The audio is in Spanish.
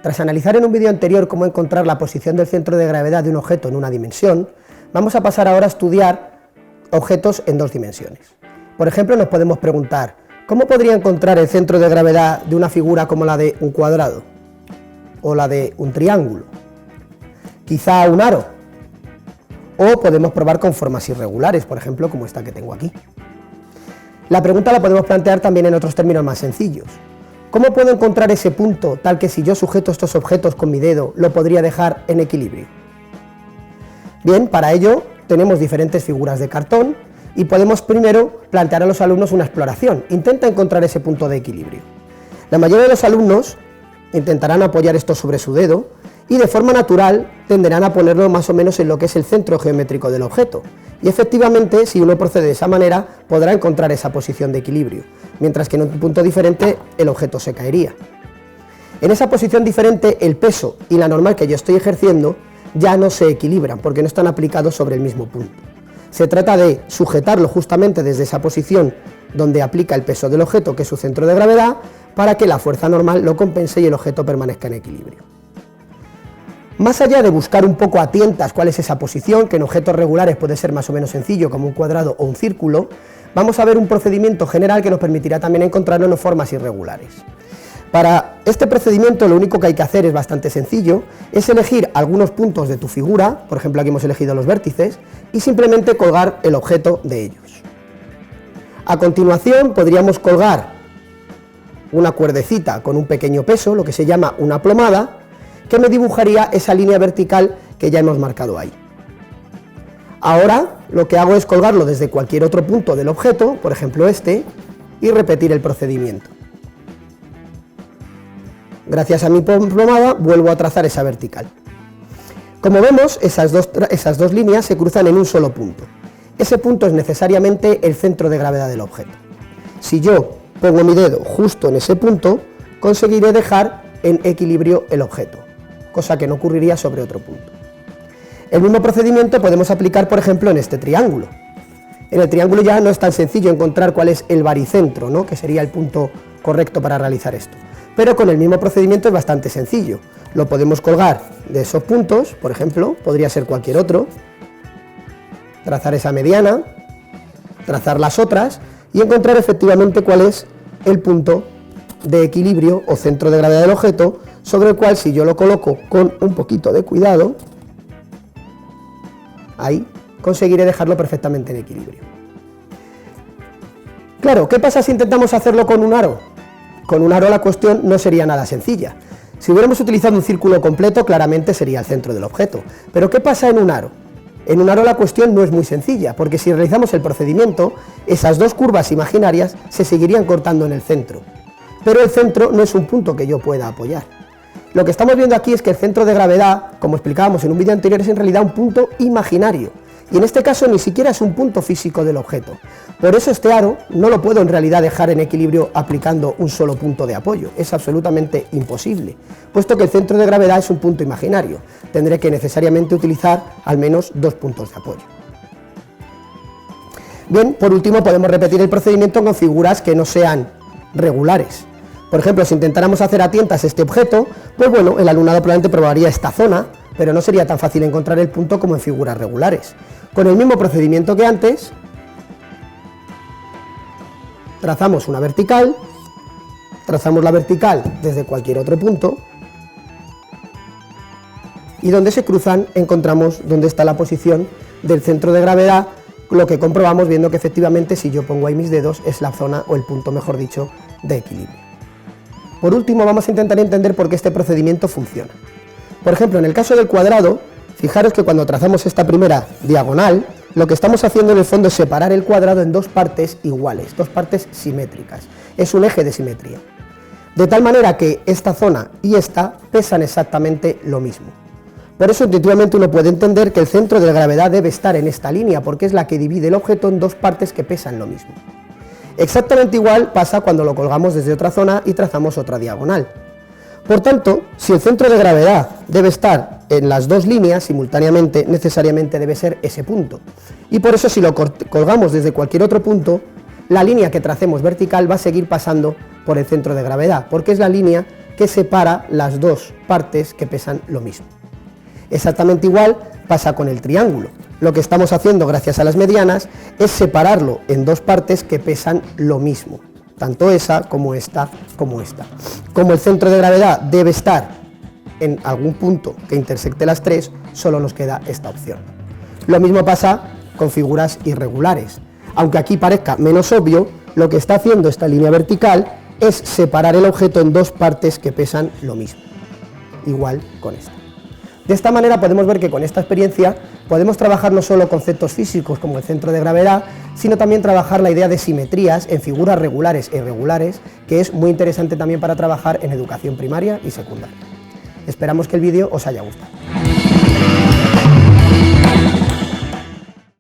Tras analizar en un vídeo anterior cómo encontrar la posición del centro de gravedad de un objeto en una dimensión, vamos a pasar ahora a estudiar objetos en dos dimensiones. Por ejemplo, nos podemos preguntar, ¿cómo podría encontrar el centro de gravedad de una figura como la de un cuadrado? ¿O la de un triángulo? Quizá un aro. O podemos probar con formas irregulares, por ejemplo, como esta que tengo aquí. La pregunta la podemos plantear también en otros términos más sencillos. ¿Cómo puedo encontrar ese punto tal que si yo sujeto estos objetos con mi dedo lo podría dejar en equilibrio? Bien, para ello tenemos diferentes figuras de cartón y podemos primero plantear a los alumnos una exploración. Intenta encontrar ese punto de equilibrio. La mayoría de los alumnos intentarán apoyar esto sobre su dedo y de forma natural tenderán a ponerlo más o menos en lo que es el centro geométrico del objeto. Y efectivamente, si uno procede de esa manera, podrá encontrar esa posición de equilibrio, mientras que en un punto diferente el objeto se caería. En esa posición diferente, el peso y la normal que yo estoy ejerciendo ya no se equilibran, porque no están aplicados sobre el mismo punto. Se trata de sujetarlo justamente desde esa posición donde aplica el peso del objeto, que es su centro de gravedad, para que la fuerza normal lo compense y el objeto permanezca en equilibrio. Más allá de buscar un poco a tientas cuál es esa posición, que en objetos regulares puede ser más o menos sencillo, como un cuadrado o un círculo, vamos a ver un procedimiento general que nos permitirá también encontrarlo en formas irregulares. Para este procedimiento lo único que hay que hacer es bastante sencillo, es elegir algunos puntos de tu figura, por ejemplo aquí hemos elegido los vértices, y simplemente colgar el objeto de ellos. A continuación podríamos colgar una cuerdecita con un pequeño peso, lo que se llama una plomada, que me dibujaría esa línea vertical que ya hemos marcado ahí. Ahora lo que hago es colgarlo desde cualquier otro punto del objeto, por ejemplo este, y repetir el procedimiento. Gracias a mi plomada vuelvo a trazar esa vertical. Como vemos, esas dos líneas se cruzan en un solo punto. Ese punto es necesariamente el centro de gravedad del objeto. Si yo pongo mi dedo justo en ese punto, conseguiré dejar en equilibrio el objeto, cosa que no ocurriría sobre otro punto. El mismo procedimiento podemos aplicar, por ejemplo, en este triángulo. En el triángulo ya no es tan sencillo encontrar cuál es el baricentro, ¿no?, que sería el punto correcto para realizar esto. Pero con el mismo procedimiento es bastante sencillo. Lo podemos colgar de esos puntos, por ejemplo, podría ser cualquier otro, trazar esa mediana, trazar las otras y encontrar efectivamente cuál es el punto de equilibrio o centro de gravedad del objeto, sobre el cual si yo lo coloco con un poquito de cuidado, ahí conseguiré dejarlo perfectamente en equilibrio. Claro, ¿qué pasa si intentamos hacerlo con un aro? Con un aro la cuestión no sería nada sencilla. Si hubiéramos utilizado un círculo completo, claramente sería el centro del objeto. Pero ¿qué pasa en un aro? En un aro la cuestión no es muy sencilla, porque si realizamos el procedimiento, esas dos curvas imaginarias se seguirían cortando en el centro. Pero el centro no es un punto que yo pueda apoyar. Lo que estamos viendo aquí es que el centro de gravedad, como explicábamos en un vídeo anterior, es en realidad un punto imaginario. Y en este caso ni siquiera es un punto físico del objeto. Por eso este aro no lo puedo en realidad dejar en equilibrio aplicando un solo punto de apoyo. Es absolutamente imposible, puesto que el centro de gravedad es un punto imaginario. Tendré que necesariamente utilizar al menos dos puntos de apoyo. Bien, por último podemos repetir el procedimiento con figuras que no sean regulares. Por ejemplo, si intentáramos hacer a tientas este objeto, pues bueno, el alumnado probablemente probaría esta zona, pero no sería tan fácil encontrar el punto como en figuras regulares. Con el mismo procedimiento que antes, trazamos una vertical, trazamos la vertical desde cualquier otro punto, y donde se cruzan encontramos dónde está la posición del centro de gravedad, lo que comprobamos viendo que efectivamente si yo pongo ahí mis dedos es la zona, o el punto mejor dicho, de equilibrio. Por último, vamos a intentar entender por qué este procedimiento funciona. Por ejemplo, en el caso del cuadrado, fijaros que cuando trazamos esta primera diagonal, lo que estamos haciendo en el fondo es separar el cuadrado en dos partes iguales, dos partes simétricas. Es un eje de simetría. De tal manera que esta zona y esta pesan exactamente lo mismo. Por eso intuitivamente uno puede entender que el centro de gravedad debe estar en esta línea, porque es la que divide el objeto en dos partes que pesan lo mismo. Exactamente igual pasa cuando lo colgamos desde otra zona y trazamos otra diagonal. Por tanto, si el centro de gravedad debe estar en las dos líneas simultáneamente, necesariamente debe ser ese punto. Y por eso si lo colgamos desde cualquier otro punto, la línea que tracemos vertical va a seguir pasando por el centro de gravedad, porque es la línea que separa las dos partes que pesan lo mismo. Exactamente igual pasa con el triángulo. Lo que estamos haciendo gracias a las medianas es separarlo en dos partes que pesan lo mismo, tanto esa como esta como esta. Como el centro de gravedad debe estar en algún punto que intersecte las tres, solo nos queda esta opción. Lo mismo pasa con figuras irregulares. Aunque aquí parezca menos obvio, lo que está haciendo esta línea vertical es separar el objeto en dos partes que pesan lo mismo. Igual con esta. De esta manera podemos ver que con esta experiencia podemos trabajar no solo conceptos físicos como el centro de gravedad, sino también trabajar la idea de simetrías en figuras regulares e irregulares, que es muy interesante también para trabajar en educación primaria y secundaria. Esperamos que el vídeo os haya gustado.